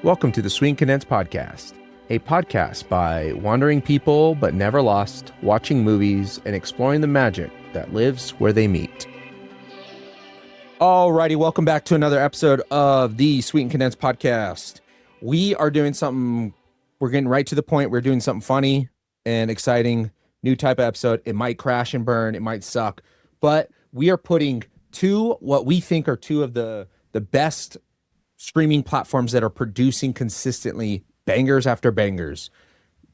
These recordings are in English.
Welcome to the Sweet and Condensed Podcast, a podcast by wandering people but never lost, watching movies and exploring the magic that lives where they meet. Alrighty, welcome back to another episode of the Sweet and Condensed Podcast. We are doing something, we're getting right to the point. We're doing something funny and exciting, new type of episode. It might crash and burn, it might suck, but we are putting what we think are two of the best streaming platforms that are producing consistently bangers after bangers.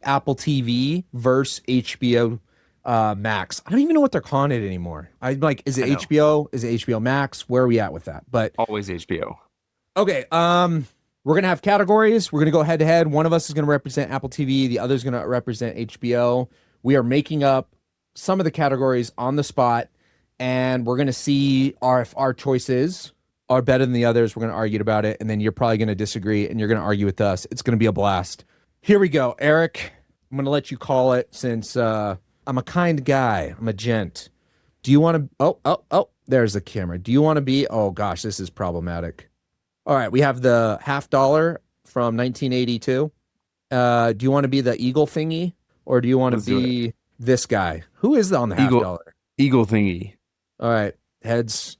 Apple TV versus HBO Max. I don't even know what they're calling it anymore. I'm like, is it HBO? Is it HBO Max? Where are we at with that? But always HBO. Okay. We're gonna have categories. We're gonna go head to head. One of us is gonna represent Apple TV. The other is gonna represent HBO. We are making up some of the categories on the spot, and we're gonna see if our choices are better than the others. We're going to argue about it, and then you're probably going to disagree, and you're going to argue with us. It's going to be a blast. Here we go. Eric, I'm going to let you call it since I'm a kind guy. I'm a gent. Do you want to... Oh, there's the camera. Do you want to be... Oh, gosh, this is problematic. All right, we have the $50 from 1982. Do you want to be the eagle thingy, or do you want to be this guy? Who is on the $50? Eagle thingy. All right, heads...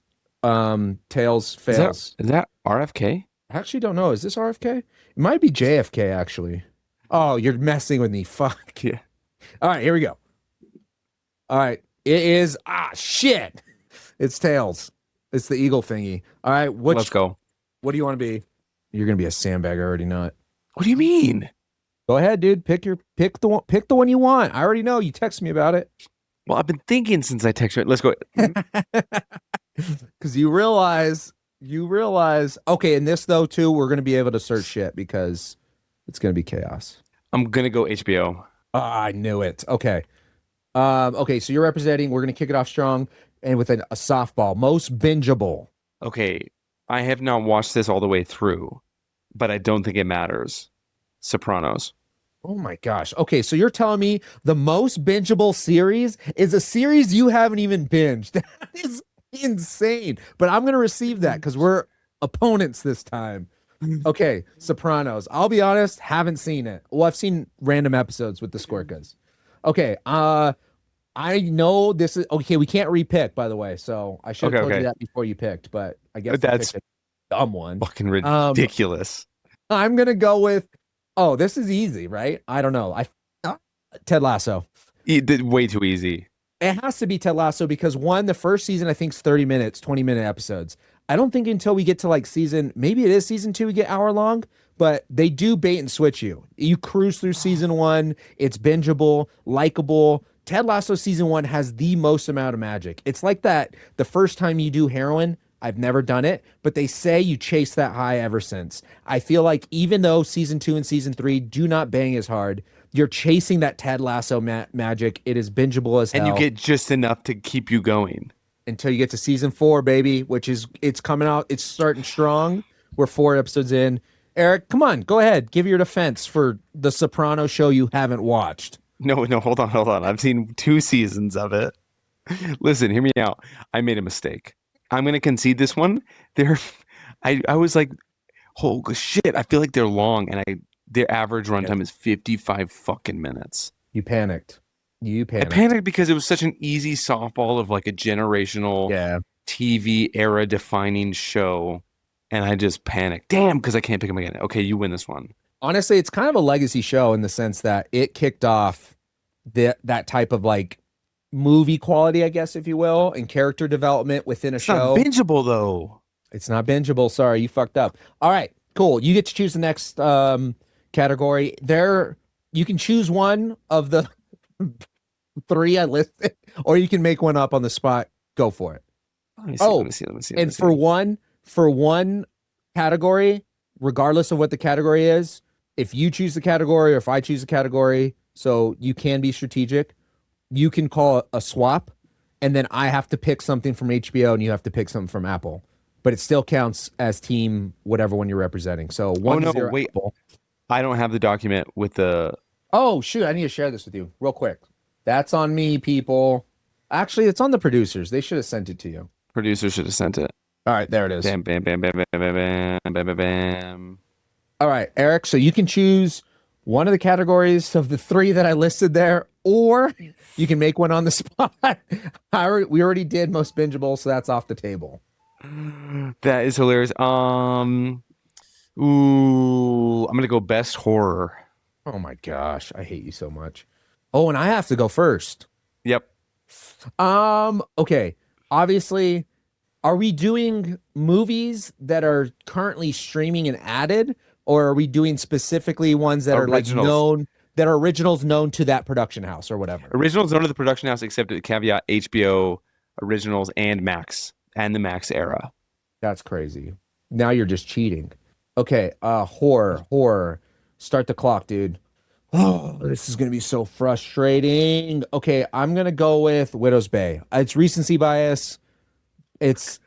tails, fails. Is that RFK? I actually don't know. Is this RFK? It might be JFK, actually. Oh, you're messing with me. Fuck. Yeah. All right, here we go. All right. It is... shit. It's tails. It's the eagle thingy. All right. Let's go. What do you want to be? You're going to be a sandbag. I already know it. What do you mean? Go ahead, dude. Pick the one you want. I already know. You text me about it. Well, I've been thinking since I texted it. Let's go. Because you realize, okay, in this though too, we're going to be able to search shit because it's going to be chaos. I'm going to go HBO. I knew it. Okay. Okay, so you're representing, we're going to kick it off strong and with a softball. Most bingeable. Okay, I have not watched this all the way through, but I don't think it matters. Sopranos. Oh my gosh. Okay, so you're telling me the most bingeable series is a series you haven't even binged. That is insane. But I'm going to receive that because we're opponents this time. Okay, Sopranos. I'll be honest, haven't seen it. Well, I've seen random episodes with the Skorkas. Okay, I know this is... Okay, we can't repick, by the way, so I should have told you that before you picked, but I guess that's a dumb one. Fucking ridiculous. I'm going to go with... Oh, this is easy, right? I don't know. Ted Lasso. Way too easy. It has to be Ted Lasso because the first season I think is 30 minutes, 20-minute episodes. I don't think until we get to like maybe it is season 2, we get hour long, but they do bait and switch you. You cruise through season 1. It's bingeable, likable. Ted Lasso season 1 has the most amount of magic. It's like that the first time you do heroin. I've never done it, but they say you chase that high ever since. I feel like even though season 2 and season 3 do not bang as hard, you're chasing that Ted Lasso magic. It is bingeable as hell. And you get just enough to keep you going. Until you get to season 4, baby, it's coming out. It's starting strong. We're 4 episodes in. Eric, come on, go ahead. Give your defense for the Sopranos show you haven't watched. No, hold on. I've seen 2 seasons of it. Listen, hear me out. I made a mistake. I'm going to concede this one. I was like, oh shit, I feel like they're long, and their average runtime is 55 fucking minutes. You panicked. I panicked because it was such an easy softball of like a generational TV era defining show, and I just panicked. Damn, because I can't pick them again. Okay, you win this one. Honestly, it's kind of a legacy show in the sense that it kicked off that type of like movie quality, I guess, if you will, and character development within a show. It's not bingeable, though. It's not bingeable. Sorry, you fucked up. All right, cool. You get to choose the next category. You can choose one of the 3 I listed, or you can make one up on the spot. Go for it. Let me see. And for one category, regardless of what the category is, if you choose the category or if I choose the category, so you can be strategic, you can call a swap, and then I have to pick something from HBO and you have to pick something from Apple. But it still counts as team whatever one you're representing. So 1-0 wait. Apple. I don't have the document with the... Oh, shoot. I need to share this with you real quick. That's on me, people. Actually, it's on the producers. They should have sent it to you. Producers should have sent it. All right, there it is. Bam, bam, bam, bam, bam, bam, bam, bam, bam, bam. All right, Eric. So you can choose one of the categories of the three that I listed there, or you can make one on the spot. We already did most bingeable, so that's off the table. That is hilarious. Ooh, I'm gonna go best horror. Oh my gosh, I hate you so much. Oh, and I have to go first. Yep. Okay. Obviously, are we doing movies that are currently streaming and added, or are we doing specifically ones that are like Originals. known, that are originals known to that production house or whatever? Originals under the production house, except the caveat HBO originals and Max and the Max era. That's crazy. Now you're just cheating. Okay, horror. Start the clock, dude. Oh, this is gonna be so frustrating. Okay, I'm gonna go with Widow's Bay. It's recency bias. It's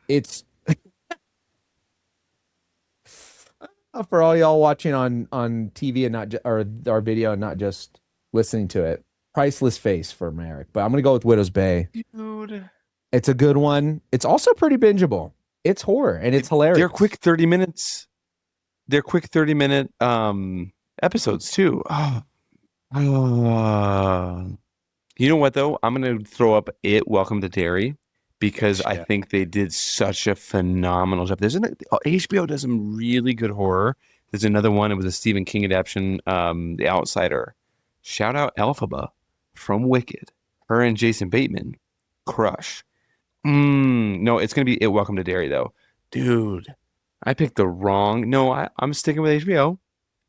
for all y'all watching on TV and not or our video and not just listening to it. Priceless face for Merrick, but I'm gonna go with Widow's Bay. Dude. It's a good one. It's also pretty bingeable. It's horror and it's hilarious. They're quick 30 minutes. They're quick 30-minute episodes too. Oh. You know what though? I'm gonna throw up It Welcome to Derry because I think they did such a phenomenal job. HBO does some really good horror. There's another one. It was a Stephen King adaptation, The Outsider. Shout out Elphaba from Wicked. Her and Jason Bateman crush. No, it's gonna be It Welcome to Derry though, dude. I picked the wrong. No, I'm sticking with HBO.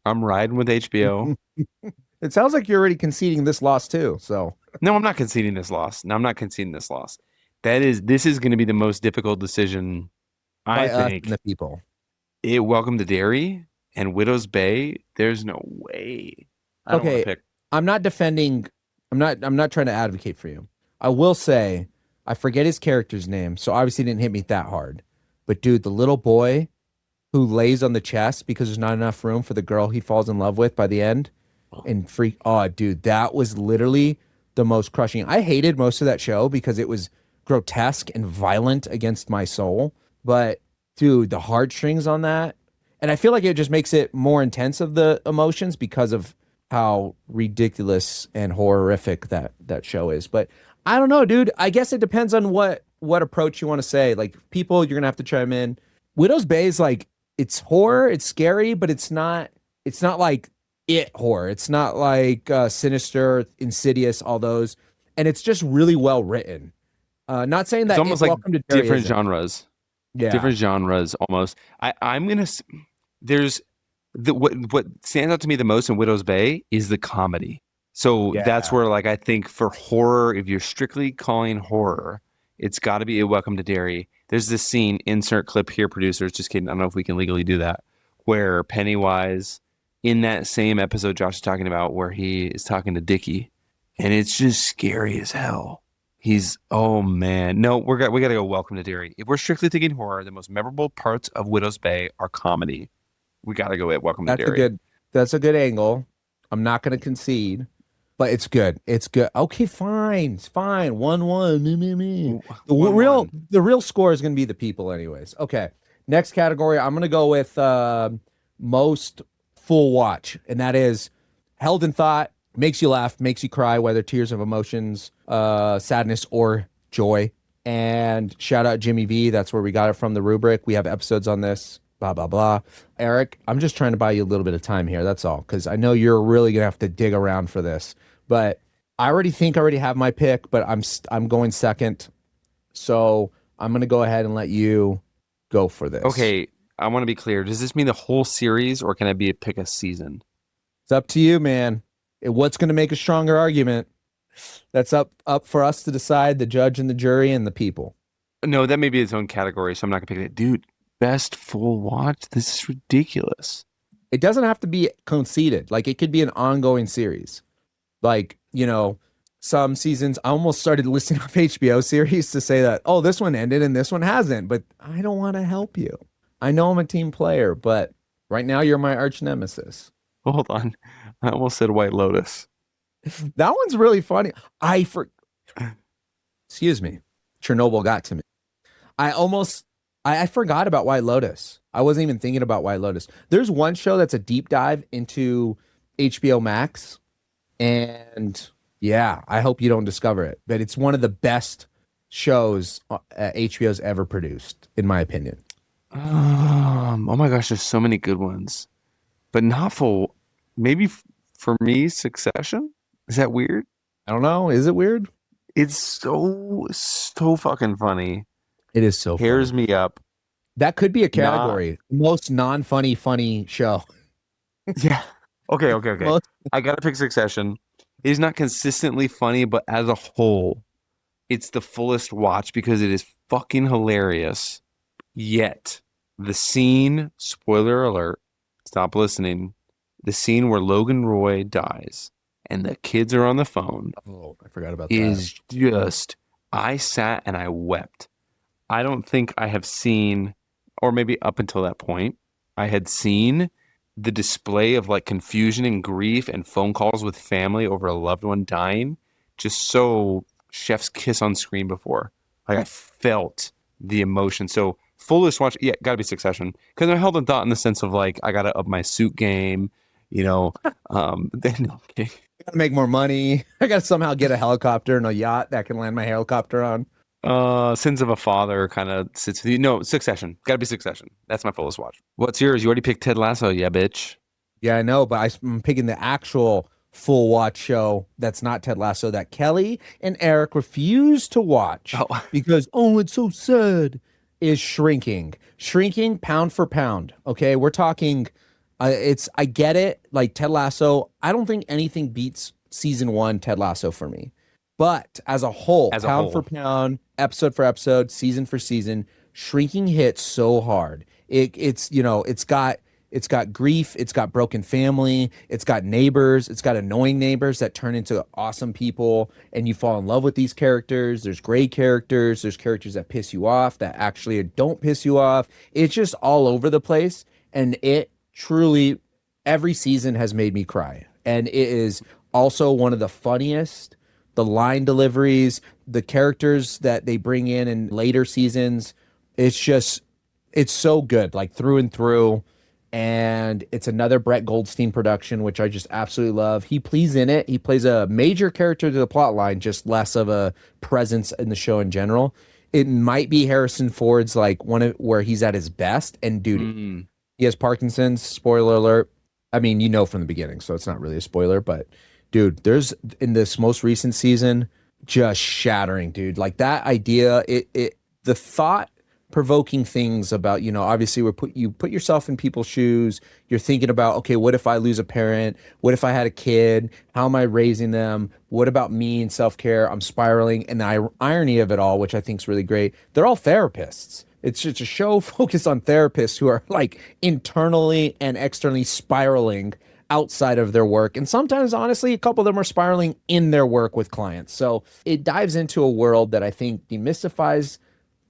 I'm riding with HBO. It sounds like you're already conceding this loss too. So No, I'm not conceding this loss. No, I'm not conceding this loss. This is going to be the most difficult decision, I by us think. and the people. It Welcome to Derry and Widow's Bay. There's no way. I don't want Okay, to pick. I'm not defending. I'm not trying to advocate for you. I will say I forget his character's name, so obviously it didn't hit me that hard. But dude, the little boy who lays on the chest because there's not enough room for the girl he falls in love with by the end, and oh dude, that was literally the most crushing. I hated most of that show because it was grotesque and violent against my soul. But dude, the heartstrings on that, and I feel like it just makes it more intense of the emotions because of how ridiculous and horrific that show is. But I don't know, dude. I guess it depends on what approach you want to say. Like people, you're gonna have to chime in. Widow's Bay is like it's horror, it's scary, but it's not like it horror. It's not like Sinister, Insidious, all those, and it's just really well written. Not saying that It's almost like Welcome to Derry different isn't. genres. Yeah. Different genres almost. I'm gonna. There's what stands out to me the most in Widow's Bay is the comedy. So that's Yeah. where like I think for horror, if you're strictly calling horror, it's got to be A Welcome to Derry. There's this scene, insert clip here, producers. Just kidding. I don't know if we can legally do that. Where Pennywise, in that same episode Josh is talking about, where he is talking to Dickie, and it's just scary as hell. Oh man, no, we got to go Welcome to Derry. If we're strictly thinking horror, the most memorable parts of Widow's Bay are comedy. We got to go at Welcome to Derry. That's a good angle. I'm not gonna concede, but it's good. It's good. Okay, fine. It's fine. 1-1. Me, me, me. The real score is gonna be the people, anyways. Okay. Next category, I'm gonna go with most full watch, and that is held in thought, makes you laugh, makes you cry, whether tears of emotions, sadness, or joy. And shout out Jimmy V. That's where we got it from, the rubric. We have episodes on this. Blah, blah, blah. Eric, I'm just trying to buy you a little bit of time here. That's all. Because I know you're really going to have to dig around for this. But I already have my pick, but I'm going second. So I'm going to go ahead and let you go for this. Okay, I want to be clear. Does this mean the whole series, or can I pick a season? It's up to you, man. What's going to make a stronger argument? That's up for us to decide, the judge and the jury and the people. No, that may be its own category, so I'm not going to pick it. Dude, best full watch? This is ridiculous. It doesn't have to be conceded. Like, it could be an ongoing series. Like, some seasons, I almost started listening to HBO series to say that, oh, this one ended and this one hasn't, but I don't want to help you. I know I'm a team player, but right now you're my arch nemesis. Hold on. I almost said White Lotus. That one's really funny. Excuse me. Chernobyl got to me. I almost I forgot about White Lotus. I wasn't even thinking about White Lotus. There's one show that's a deep dive into HBO Max, and yeah, I hope you don't discover it. But it's one of the best shows HBO's ever produced, in my opinion. Oh my gosh, there's so many good ones, but not for maybe for me, Succession. Is that weird? I don't know. Is it weird? It's so fucking funny. It is so Tears funny. me up. That could be a Not category. Most non-funny, funny show. yeah. Okay. Most, I gotta pick Succession. It is not consistently funny, but as a whole, it's the fullest watch because it is fucking hilarious. Yet, the scene, spoiler alert, stop listening. The scene where Logan Roy dies and the kids are on the phone oh, I forgot about that. is just, I sat and I wept. I don't think I have seen, or maybe up until that point, I had seen the display of like confusion and grief and phone calls with family over a loved one dying just so chef's kiss on screen before. Like I felt the emotion. So fullest watch, yeah, gotta be Succession. Because I held a thought in the sense of like I gotta up my suit game, you know. Then okay. I gotta make more money. I gotta somehow get a helicopter and a yacht that can land my helicopter on. Sins of a Father kind of sits with you. No, Succession. Gotta be Succession. That's my fullest watch. What's yours? You already picked Ted Lasso, yeah, bitch. Yeah, I know, but I'm picking the actual full watch show that's not Ted Lasso that Kelly and Eric refuse to watch Oh, because, oh, it's so sad, is Shrinking. Shrinking pound for pound. Okay. We're talking, I get it. Like Ted Lasso, I don't think anything beats season one Ted Lasso for me. But as a whole, as a pound for whole. pound, episode for episode, season for season, Shrinking hits so hard. It's got grief, it's got broken family, it's got neighbors, it's got annoying neighbors that turn into awesome people, and you fall in love with these characters. There's gray characters, there's characters that piss you off that actually don't piss you off. It's just all over the place, and it truly every season has made me cry. And it is also one of the funniest. The line deliveries, the characters that they bring in later seasons, it's just it's so good, like through and through. And it's another Brett Goldstein production, which I just absolutely love. He plays in it. He plays a major character to the plot line, just less of a presence in the show in general. It might be Harrison Ford's like one of where he's at his best. And dude, Mm. he has Parkinson's. Spoiler alert. I mean, you know from the beginning, so it's not really a spoiler. But dude, there's in this most recent season, just shattering, dude. Like that idea, the thought provoking things about, obviously you put yourself in people's shoes. You're thinking about, okay, what if I lose a parent? What if I had a kid? How am I raising them? What about me and self-care? I'm spiraling. And the irony of it all, which I think is really great, they're all therapists. It's just a show focused on therapists who are like internally and externally spiraling outside of their work. And sometimes, honestly, a couple of them are spiraling in their work with clients. So it dives into a world that I think demystifies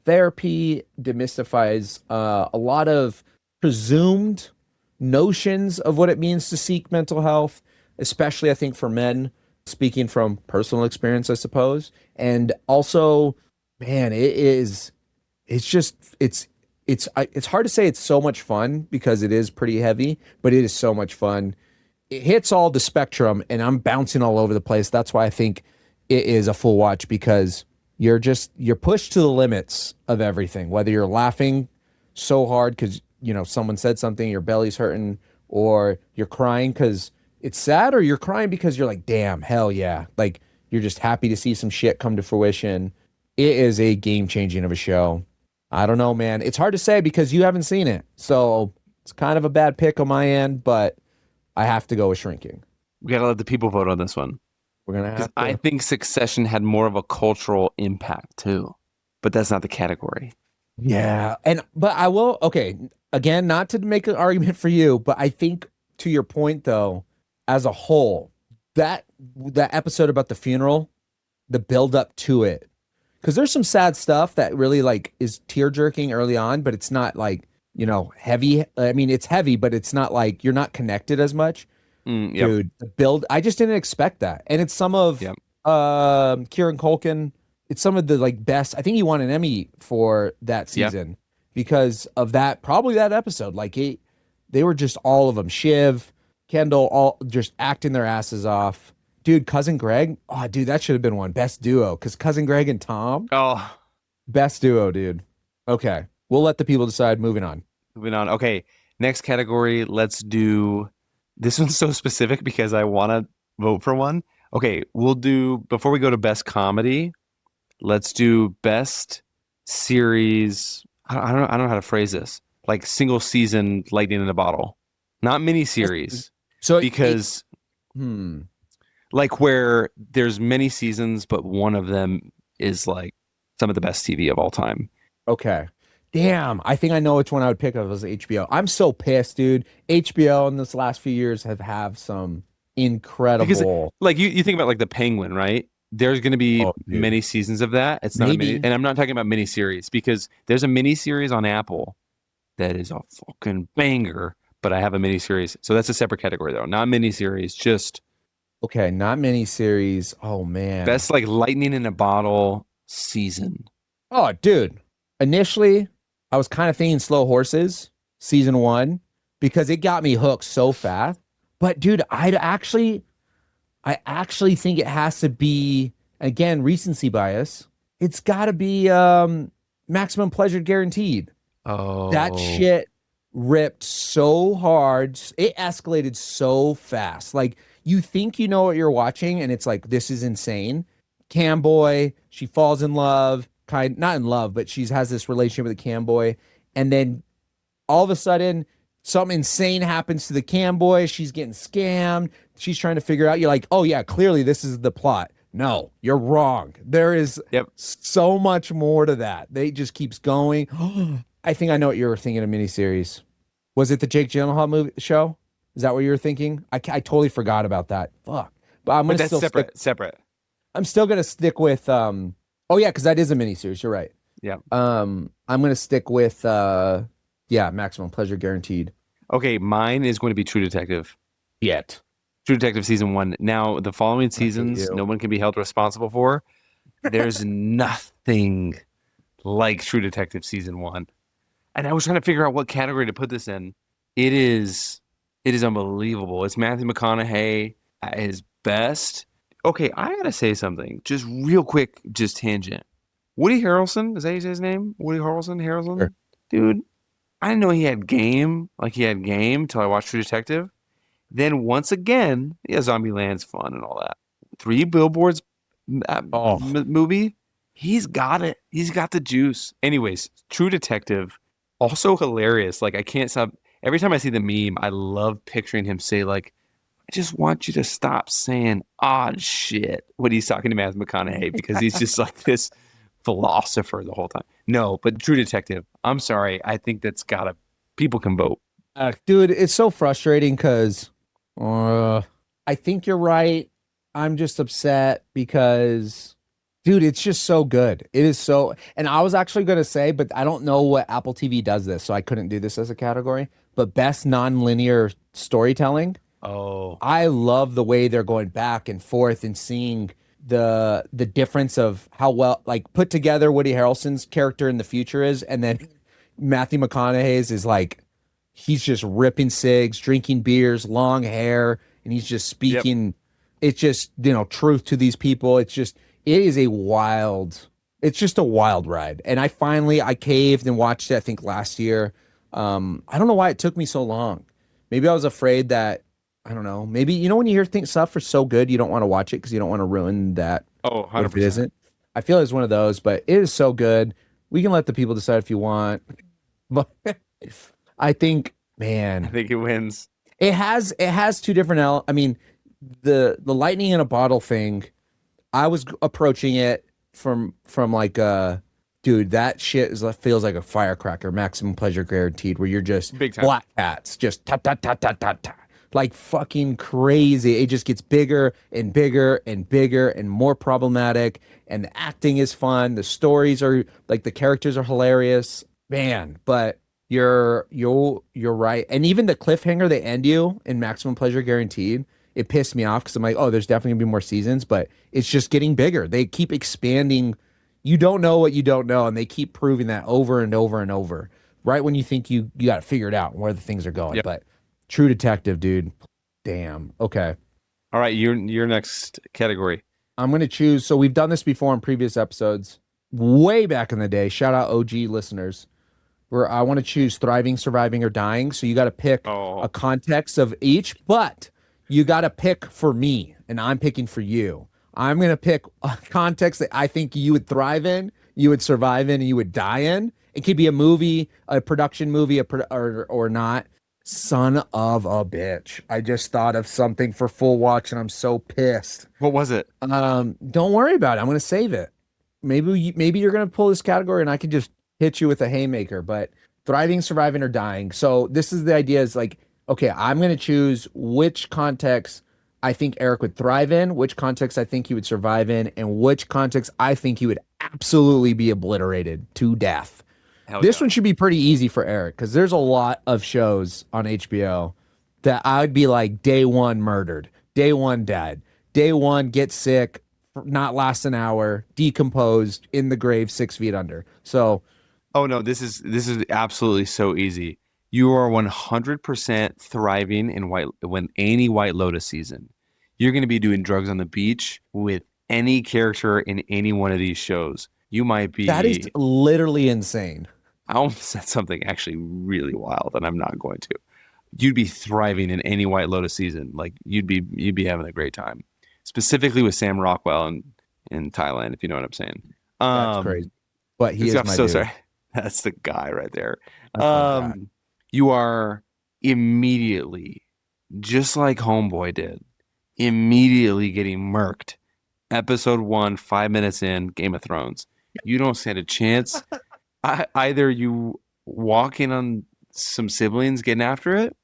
therapy, demystifies a lot of presumed notions of what it means to seek mental health, especially I think for men, speaking from personal experience, I suppose. And also, man, it's just, it's hard to say it's so much fun because it is pretty heavy, but it is so much fun. It hits all the spectrum and I'm bouncing all over the place. That's why I think it is a full watch because you're pushed to the limits of everything, whether you're laughing so hard because someone said something, your belly's hurting, or you're crying because it's sad, or you're crying because you're like, damn, hell yeah, like you're just happy to see some shit come to fruition. It is a game changing of a show. I don't know, man. It's hard to say because you haven't seen it, so it's kind of a bad pick on my end, but I have to go with Shrinking. We gotta let the people vote on this one. We're gonna Because have I to. think Succession had more of a cultural impact too. But that's not the category. Yeah. But I will, okay, again, not to make an argument for you, but I think to your point though, as a whole, that episode about the funeral, the build up to it, because there's some sad stuff that really like is tear jerking early on, but it's not like, heavy. I mean, it's heavy, but it's not like you're not connected as much. Yep. Dude, the build, I just didn't expect that. And it's some of Yep. Kieran Culkin. It's some of the like best. I think he won an Emmy for that Yep. season. because of that, probably that episode. Like they were just all of them. Shiv, Kendall, all just acting their asses off. Dude, Cousin Greg. Oh, dude, that should have been one. Best duo. Because Cousin Greg and Tom, Oh, best duo, dude. Okay. We'll let the people decide. Moving on. moving on. Okay, next category. Let's do this one's so specific because I want to vote for one. Okay, we'll do before we go to best comedy. Let's do best series. I don't know how to phrase this. Like single season lightning in a bottle, not mini series, So because hmm. like where there's many seasons, but one of them is like some of the best TV of all time. Okay. Damn, I think I know which one I would pick if it was HBO. I'm so pissed, dude. HBO in this last few years have some Because incredible. like you think about like the Penguin, right? There's going to be Oh, dude. many seasons of that. It's not a mini, Maybe. and I'm not talking about mini series because there's a mini series on Apple that is a fucking banger. But I have a mini series, so that's a separate category though, not mini series, just Okay, not miniseries. Oh man. best like lightning in a bottle season. Oh, dude. Initially, I was kind of thinking Slow Horses, season one, because it got me hooked so fast. But dude, I actually think it has to be, again, recency bias. It's gotta be maximum pleasure guaranteed. That Oh, shit ripped so hard. It escalated so fast. Like you think you know what you're watching, and it's like, this is insane. Camboy, she falls in love, kind not in love, but she has this relationship with a Camboy, and then all of a sudden something insane happens to the Camboy. She's getting scammed. She's trying to figure out. You're like, oh yeah, clearly this is the plot. No, you're wrong. There is yep. so much more to that. They just keeps going. I think I know what you were thinking of miniseries. Was it the Jake Gyllenhaal movie show? Is that what you were thinking? I totally forgot about that. Fuck. But I'm But gonna that's still stick. separate. Separate. I'm still gonna stick with. Oh yeah, because that is a miniseries. You're right. Yeah. I'm gonna stick with. Yeah, maximum pleasure guaranteed. Okay, mine is going to be True Detective. Yet. True Detective season one. Now, the following I hate seasons, you. no one can be held responsible for. There's nothing like True Detective season one. And I was trying to figure out what category to put this in. It is, it is unbelievable. It's Matthew McConaughey at his best. Okay, I gotta say something, just real quick, just tangent. Woody Harrelson, is that his name? Woody Harrelson, Sure. dude. I didn't know he had game, like he had game, till I watched True Detective. Then once again, yeah, Zombieland's fun and all that. Three Billboards Oh, movie, he's got it. He's got the juice. Anyways, True Detective, also hilarious. Like I can't stop. Every time I see the meme, I love picturing him say like, "I just want you to stop saying odd shit" when he's talking to Matthew McConaughey because he's just like this philosopher the whole time. No, but True Detective. I'm sorry. I think that's gotta. People can vote. dude, it's so frustrating because I think you're right. I'm just upset because, dude, it's just so good. It is so, and I was actually going to say, but I don't know what Apple TV does this, so I couldn't do this as a category. But best nonlinear storytelling. Oh, I love the way they're going back and forth and seeing the difference of how well like put together Woody Harrelson's character in the future is, and then Matthew McConaughey's is like he's just ripping cigs, drinking beers, long hair, and he's just yep. speaking. It's just truth to these people. It is a wild. It's just a wild ride, and I caved and watched it. I think last year. I don't know why it took me so long. Maybe I was afraid that I don't know. Maybe when you hear things stuff are so good, you don't want to watch it because you don't want to ruin that Oh, if it 100%. isn't. I feel it's one of those, but it is so good. We can let the people decide if you want. But I think, I man, think it wins. it has two different I mean, the lightning in a bottle thing, I was approaching it from like dude, that shit feels like a firecracker, maximum pleasure guaranteed, where you're just Big time. black cats, just ta ta ta ta ta ta, like fucking crazy. It just gets bigger and bigger and bigger and more problematic. And the acting is fun. The stories are like the characters are hilarious, man. But you're right. And even the cliffhanger they end you in maximum pleasure guaranteed, it pissed me off because I'm like, oh, there's definitely gonna be more seasons, but it's just getting bigger. They keep expanding. You don't know what you don't know, and they keep proving that over and over and over. right when you think you got to figure it out where the things are going. Yep. But True Detective, dude, damn. Okay. All right, your next category. I'm going to choose. So we've done this before in previous episodes, way back in the day. Shout out OG listeners. Where I want to choose thriving, surviving, or dying. So you got to pick a Oh, context of each, but you got to pick for me, and I'm picking for you. I'm going to pick a context that I think you would thrive in, you would survive in, and you would die in. It could be a movie, a production movie, or not. Son of a bitch. I just thought of something for full watch, and I'm so pissed. what was it? Don't worry about it. I'm going to save it. Maybe you're going to pull this category and I can just hit you with a haymaker, but thriving, surviving, or dying. So this is the idea is like, okay, I'm going to choose which context I think Eric would thrive in, which context I think he would survive in, and which context I think he would absolutely be obliterated to death. Hell This yeah. one should be pretty easy for Eric because there's a lot of shows on HBO that I would be like day one murdered, day one dead, day one get sick, not last an hour, decomposed in the grave 6 feet under. So Oh no, this is absolutely so easy. You are 100% thriving in when any White Lotus season. You're going to be doing drugs on the beach with any character in any one of these shows. You might that is be. literally insane. I almost said something actually really wild, and I'm not going to. You'd be thriving in any White Lotus season. Like you'd be having a great time, specifically with Sam Rockwell in Thailand, if you know what I'm saying. That's crazy. But he I'm is my so dude. sorry. That's the guy right there. That's my guy. You are immediately, just like Homeboy did, immediately getting murked. Episode 1, 5 minutes in, Game of Thrones. You don't stand a chance. Either you walk in on some siblings getting after it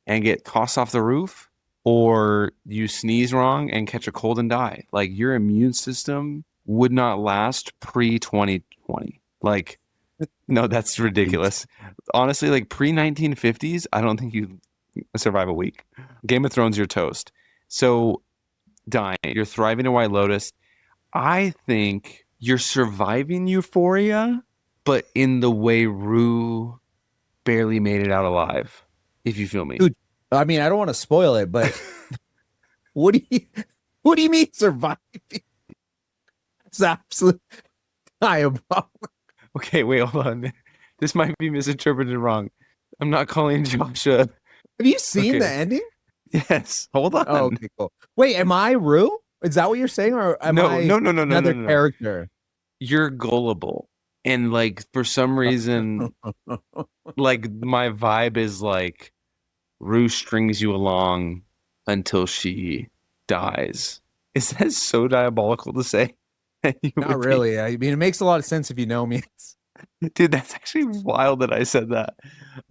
and get tossed off the roof, or you sneeze wrong and catch a cold and die. Like your immune system would not last pre 2020. Like, no, that's ridiculous. Honestly, like pre 1950s, I don't think you survive a week. Game of Thrones, you're toast. So dying, you're thriving in White Lotus. I think you're surviving Euphoria, but in the way Rue barely made it out alive. If you feel me. Dude, I mean, I don't want to spoil it, but what do you what do you mean surviving? It's absolute diabolical. Okay, wait, hold on. This might be misinterpreted wrong. I'm not calling Joshua. Have you seen Okay. the ending? Yes, hold on. Oh, okay, cool. Wait, am I Rue? Is that what you're saying, or am No, I no, no, no, no, another no, no. character? You're gullible. And like for some reason, like my vibe is like Rue strings you along until she dies. Is that so diabolical to say? You Not would be- really. I mean, it makes a lot of sense if you know me. Dude, that's actually wild that I said that.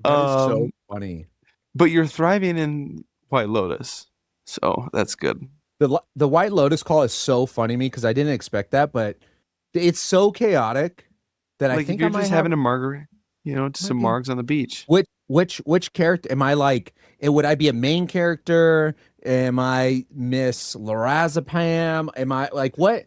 That is so funny. But you're thriving in White Lotus. So that's good. The White Lotus call is so funny to me because I didn't expect that, but it's so chaotic that I Like if think you're I might just have having a margarita, just some Maybe. margs on the beach. which character am I like? Would I be a main character? Am I Miss Lorazepam? Am I like what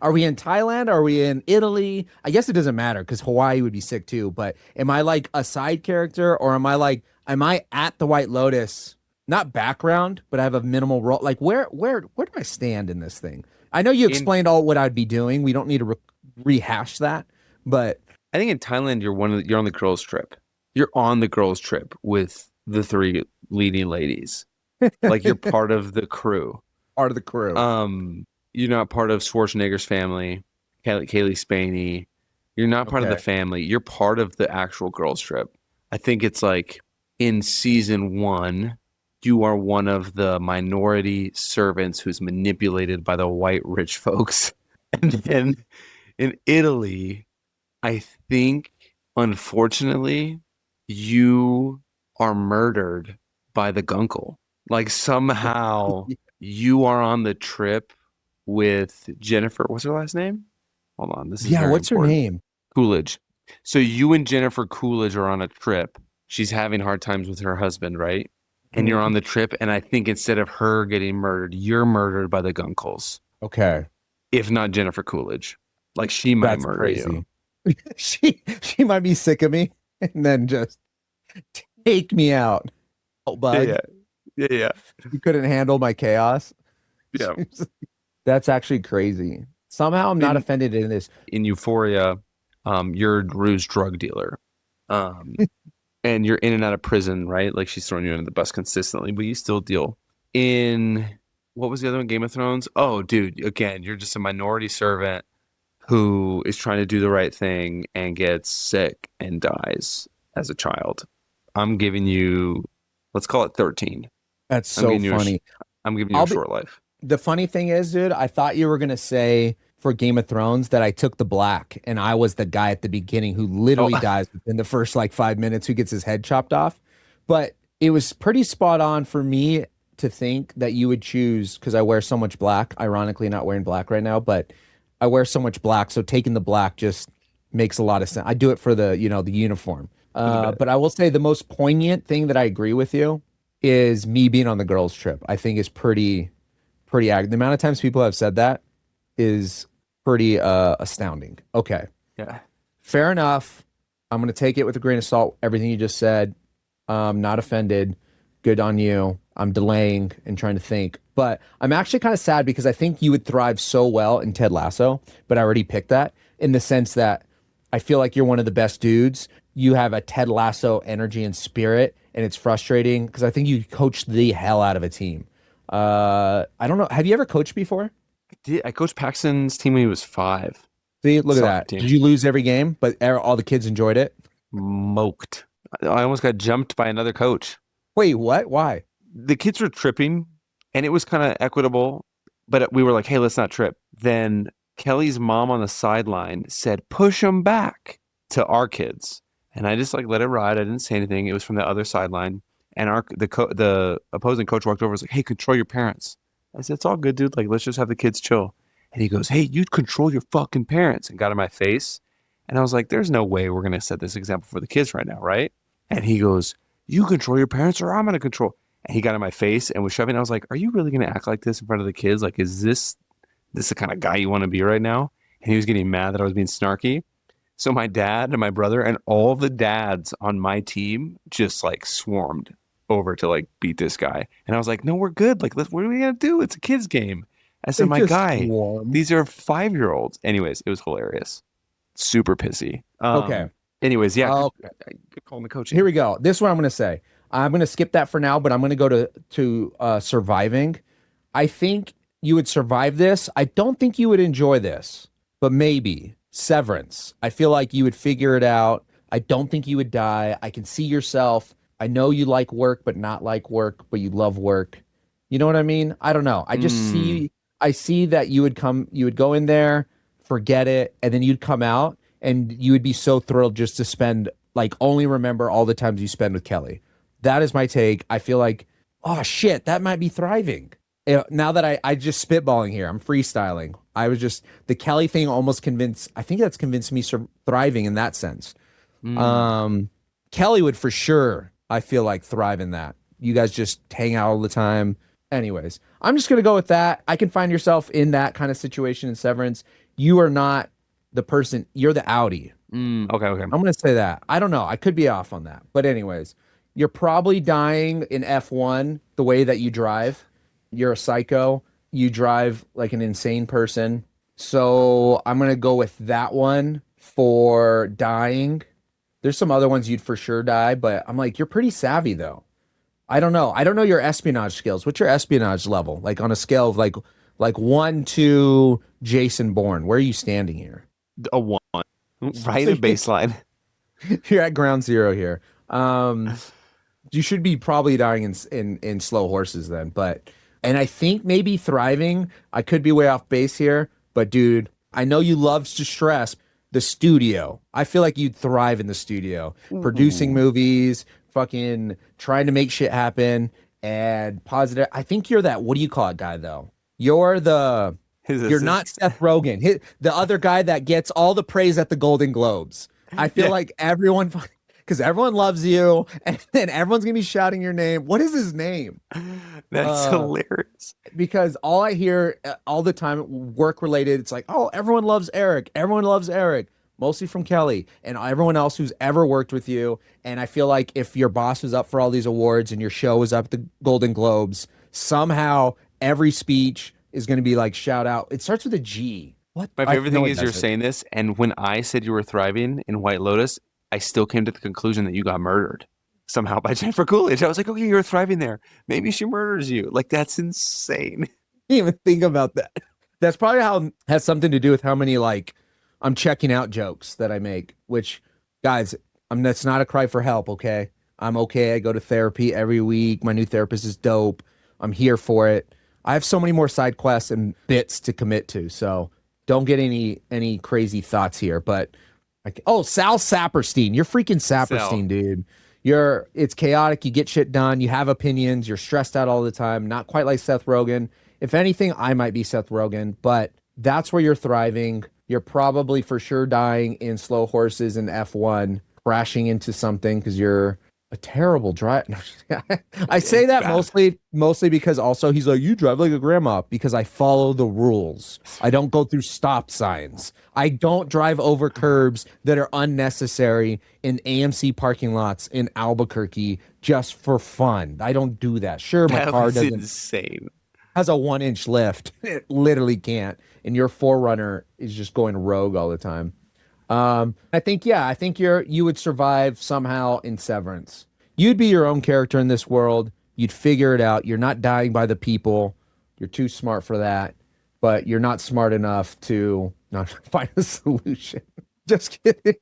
are we in Thailand? Are we in Italy? I guess it doesn't matter because Hawaii would be sick too, but am I like a side character or am I at the White Lotus? Not background, but I have a minimal role. Like where do I stand in this thing? I know you In- explained all what I'd be doing. We don't need to rehash that, but I think in Thailand you're on the girls trip. You're on the girls trip with the three leading ladies. Like you're part of the crew. part of the crew. You're not part of Schwarzenegger's family, Kaylee Spaney. You're not part of the Okay. family. You're part of the actual girls trip. I think it's like in season 1, you are one of the minority servants who's manipulated by the white rich folks. And then in Italy, I think unfortunately you are murdered by the gunkle. Like somehow you are on the trip with Jennifer. What's her last name? Hold on. This is Yeah, very what's her important. name? Coolidge. So you and Jennifer Coolidge are on a trip. She's having hard times with her husband, right? And you're on the trip, and I think instead of her getting murdered, you're murdered by the Gunkles. Okay. If not Jennifer Coolidge. Like she might That's murder crazy. you. She might be sick of me. and then just take me out. Oh, Yeah, bug. yeah, yeah, yeah, You couldn't handle my chaos. yeah. That's actually crazy. Somehow I'm not In offended in this. Euphoria, you're Rue's drug dealer, um, and you're in and out of prison, right? Like she's throwing you under the bus consistently, but you still deal. In what was the other one? Game of Thrones. Oh, dude, again, you're just a minority servant who is trying to do the right thing and gets sick and dies as a child. I'm giving you, let's call it 13. That's I'm so giving you funny. I'm giving you I'll a be short life. the funny thing is, dude, I thought you were gonna say for Game of Thrones that I took the black and I was the guy at the beginning who Oh, literally dies within the first like 5 minutes, who gets his head chopped off. But it was pretty spot on for me to think that you would choose because I wear so much black. Ironically, not wearing black right now, but I wear so much black, so taking the black just makes a lot of sense. I do it for the uniform. for the bit. But I will say the most poignant thing that I agree with you is me being on the girls' trip. I think is pretty accurate. The amount of times people have said that is pretty astounding. Okay, Yeah. fair enough. I'm gonna take it with a grain of salt. Everything you just said, not offended. Good on you. I'm delaying and trying to think, but I'm actually kind of sad because I think you would thrive so well in Ted Lasso, but I already picked that in the sense that I feel like you're one of the best dudes. You have a Ted Lasso energy and spirit, and it's frustrating because I think you coach the hell out of a team. I don't know. Have you ever coached before? I coached Paxton's team when he was 5. See, look at Soccer that. team. Did you lose every game, but all the kids enjoyed it? Moked. I almost got jumped by another coach. Wait, what? Why? The kids were tripping, and it was kind of equitable, but we were like, hey, let's not trip. Then Kelly's mom on the sideline said, push them back to our kids. And I just like let it ride. I didn't say anything. It was from the other sideline. And the opposing coach walked over and was like, hey, control your parents. I said, it's all good, dude. Like, let's just have the kids chill. And he goes, hey, you control your fucking parents, and got in my face. And I was like, there's no way we're going to set this example for the kids right now, right? And he goes, you control your parents or I'm going to control. And he got in my face and was shoving. I was like, are you really going to act like this in front of the kids? Like, is this the kind of guy you want to be right now? And he was getting mad that I was being snarky. So my dad and my brother and all the dads on my team just like swarmed over to like beat this guy. And I was like, no, we're good. Like, what are we going to do? It's a kid's game. I said, They my just guy, swarmed. these are 5-year-olds. Anyways, it was hilarious. Super pissy. Okay. Anyways, yeah, Okay. good call on the coaching. Here we go. This is what I'm going to say. I'm going to skip that for now, but I'm going to go to surviving. I think you would survive this. I don't think you would enjoy this, but maybe Severance. I feel like you would figure it out. I don't think you would die. I can see yourself. I know you like work, but not like work, but you love work. You know what I mean? I don't know. I see that you would go in there, forget it, and then you'd come out and you would be so thrilled just to spend like only remember all the times you spend with Kelly. That is my take. I feel like, oh shit, that might be thriving. Now that I just spitballing here, I'm freestyling. I was just the Kelly thing almost convinced. I think that's convinced me thriving in that sense. Kelly would for sure. I feel like thrive in that. You guys just hang out all the time. Anyways, I'm just gonna go with that. I can find yourself in that kind of situation in Severance. You are not the person. You're the Audi. Okay, okay. I'm gonna say that. I don't know. I could be off on that. But anyways, you're probably dying in F1 the way that you drive. You're a psycho. You drive like an insane person. So I'm gonna go with that one for dying. There's some other ones you'd for sure die, but I'm like, you're pretty savvy though. I don't know. I don't know your espionage skills. What's your espionage level? Like on a scale of like 1 to Jason Bourne. Where are you standing here? A 1. Right So at baseline. you're at ground zero here. You should be probably dying in slow horses then, but and I think maybe thriving. I could be way off base here, but dude, I know you love to stress the studio. I feel like you'd thrive in the studio, producing movies, fucking trying to make shit happen, and positive. I think you're that. What do you call it, guy? Though you're the. You're not Seth Rogen, the other guy that gets all the praise at the Golden Globes. I feel like everyone, because everyone loves you, and then everyone's gonna be shouting your name. What is his name? That's hilarious. Because all I hear all the time, work related, it's like, oh, everyone loves Eric. Everyone loves Eric. mostly from Kelly and everyone else who's ever worked with you. And I feel like if your boss was up for all these awards and your show was up at the Golden Globes, somehow every speech is going to be like shout out. It starts with a G. What? My I favorite know thing it is you're doesn't. saying this, and when I said you were thriving in White Lotus, I still came to the conclusion that you got murdered somehow by Jennifer Coolidge. I was like, okay, you're thriving there. Maybe she murders you. Like, that's insane. Didn't even think about that. That's probably how has something to do with how many like I'm checking out jokes that I make, which guys, that's not a cry for help, okay? I'm okay. I go to therapy every week. My new therapist is dope. I'm here for it. I have so many more side quests and bits to commit to. So don't get any crazy thoughts here. But like, oh, Sal Saperstein. You're freaking Sal. Saperstein, dude. It's chaotic. You get shit done. You have opinions. You're stressed out all the time. Not quite like Seth Rogen. If anything, I might be Seth Rogen, but that's where you're thriving. You're probably for sure dying in slow horses in F1, crashing into something because you're a terrible driver. I say It's that bad. mostly because also he's like, you drive like a grandma because I follow the rules. I don't go through stop signs. I don't drive over curbs that are unnecessary in AMC parking lots in Albuquerque just for fun. I don't do that. Sure, my That car was doesn't insane. has a 1 inch lift. It literally can't. And your Forerunner is just going rogue all the time. I think you would survive somehow in Severance. You'd be your own character in this world. You'd figure it out. You're not dying by the people. You're too smart for that, but you're not smart enough to not find a solution. Just kidding.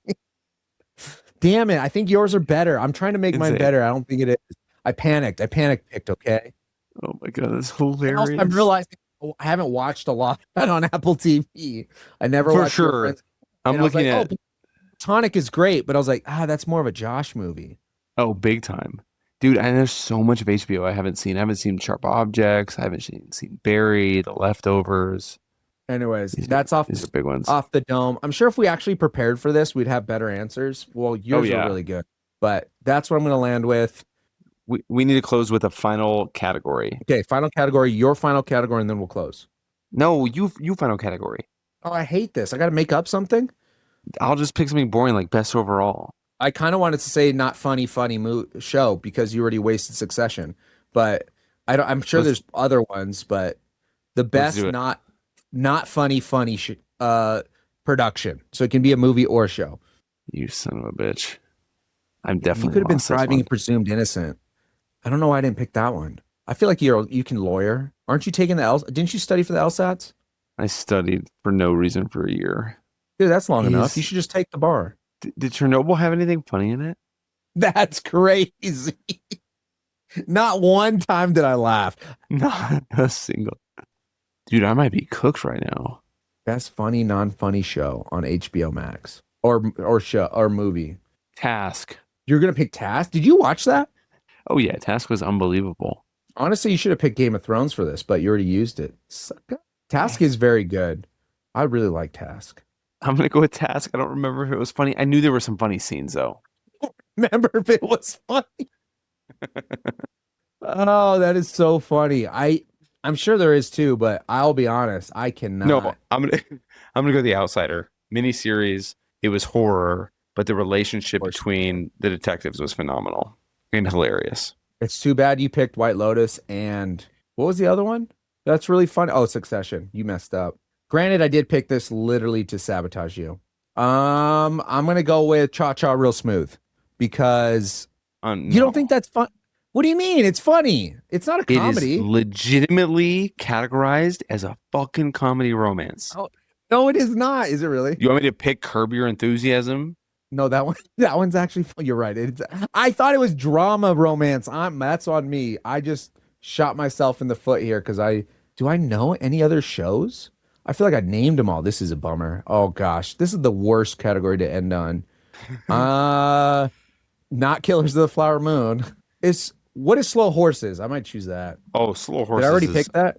Damn it. I think yours are better. I'm trying to make mine Insane. better. I don't think it is. I panicked. I panic picked, okay? Oh my God, that's And also, I'm hilarious. realizing I haven't watched a lot of that on Apple TV. I never For watched Real sure. Friends. I'm And I was looking like, oh, at, Tonic is great. But I was like, that's more of a Josh movie. oh, big time. Dude, and there's so much of HBO I haven't seen. I haven't seen Sharp Objects. I haven't seen Barry, The Leftovers. Anyways, These are that's off these are big ones. off the dome. I'm sure if we actually prepared for this, we'd have better answers. Well, Oh yours were yeah. really good. But that's what I'm going to land with. We need to close with a final category. Okay, final category, your final category, and then we'll close. No, you final category. Oh, I hate this. I got to make up something. I'll just pick something boring like best overall. I kind of wanted to say not funny show because you already wasted Succession, but I'm sure Let's there's other ones, but the let's best do it. not funny production. So it can be a movie or a show. You son of a bitch. I'm You definitely could have been lost this thriving one. and presumed innocent. I don't know why I didn't pick that one. I feel like you can lawyer. Aren't you taking the L? Didn't you study for the LSATs? I studied for no reason for a year. Dude, that's long enough. You Is should just take the bar. did Chernobyl have anything funny in it? That's crazy. Not one time did I laugh. Not a single. Dude, I might be cooked right now. Best funny, non-funny show on HBO Max or show or movie. Task. You're gonna pick Task? Did you watch that? Oh yeah, Task was unbelievable. Honestly, you should have picked Game of Thrones for this, but you already used it. Task is very good. I really like Task. I'm gonna go with Task. I don't remember if it was funny. I knew there were some funny scenes though. Remember if it was funny? Oh, that is so funny. I'm sure there is too, but I'll be honest, I No, cannot. I'm gonna go the Outsider miniseries. It was horror, but the relationship Or- between the detectives was phenomenal and hilarious. It's too bad you picked White Lotus and what was the other one? That's really fun. Oh, Succession. You messed up. Granted, I did pick this literally to sabotage you. I'm gonna go with Cha Cha Real Smooth because you don't No. think that's fun. What do you mean? It's funny. It's not a It is comedy. legitimately categorized as a fucking comedy romance. Oh, no, it is not. Is it really? You want me to pick Curb Your Enthusiasm? No, that one's actually you're right. I thought it was drama romance. That's on me. I just shot myself in the foot here because do I know any other shows? I feel like I named them all. This is a bummer. Oh gosh, this is the worst category to end on. Not Killers of the Flower Moon. What is Slow Horses? I might choose that. Oh, Slow Did I already Horses pick is that?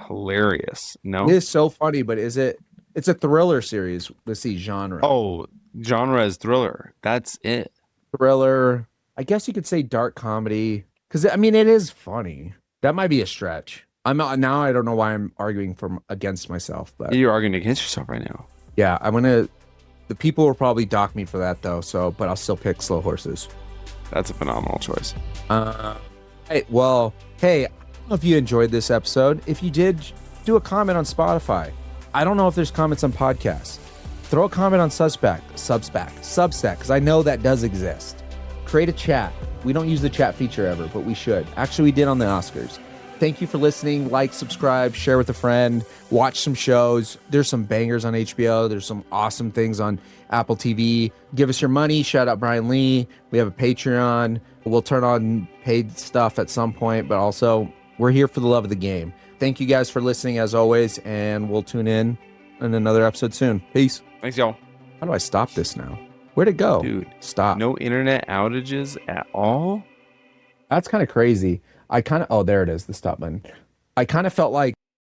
hilarious. No? It is so funny, but it's a thriller series. Let's see, genre. Oh, genre is thriller. That's it. Thriller. I guess you could say dark comedy because I mean it is funny. That might be a stretch. Now I don't know why I'm arguing from against myself, but You're arguing against yourself right now. yeah, I'm gonna The people will probably dock me for that though. So, but I'll still pick Slow Horses. That's a phenomenal choice. Right, well, hey, I don't know if you enjoyed this episode. If you did, do a comment on Spotify. I don't know if there's comments on podcasts. Throw a comment on Substack, because I know that does exist. Create a chat. We don't use the chat feature ever, but we should. Actually, we did on the Oscars. Thank you for listening. Like, subscribe, share with a friend, watch some shows. There's some bangers on HBO. There's some awesome things on Apple TV. Give us your money. Shout out Brian Lee. We have a Patreon. We'll turn on paid stuff at some point, but also we're here for the love of the game. Thank you guys for listening as always, and we'll tune in another episode soon. Peace. Thanks, y'all. How do I stop this now? Where'd it go? Dude, stop. No internet outages at all? That's kind of crazy. Oh, there it is, the stop button. I kind of felt like